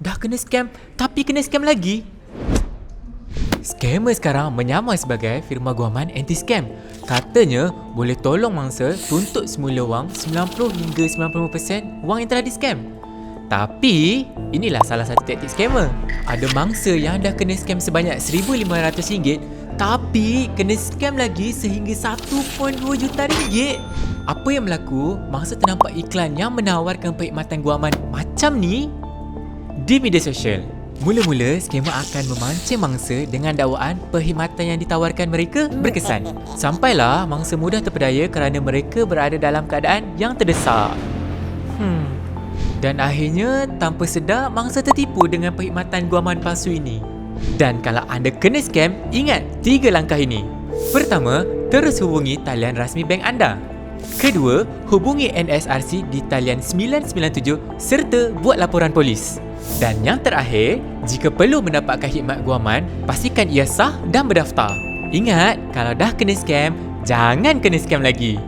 dah kena scam tapi kena scam lagi? Scammer sekarang menyamar sebagai firma guaman anti-scam. Katanya boleh tolong mangsa tuntut semula wang 90 hingga 95% wang yang telah di-scam. Tapi, inilah salah satu taktik scammer. Ada mangsa yang dah kena scam sebanyak RM1,500 tapi kena scam lagi sehingga RM1.2 juta. Apa yang berlaku? Mangsa ternampak iklan yang menawarkan perkhidmatan guaman macam ni di media sosial. Mula-mula, scammer akan memancing mangsa dengan dakwaan perkhidmatan yang ditawarkan mereka berkesan. Sampailah mangsa mudah terpedaya kerana mereka berada dalam keadaan yang terdesak. Dan akhirnya, tanpa sedar, mangsa tertipu dengan perkhidmatan guaman palsu ini. Dan kalau anda kena scam, ingat 3 langkah ini. Pertama, terus hubungi talian rasmi bank anda. Kedua, hubungi NSRC di talian 997 serta buat laporan polis. Dan yang terakhir, jika perlu mendapatkan khidmat guaman, pastikan ia sah dan berdaftar. Ingat, kalau dah kena scam, jangan kena scam lagi.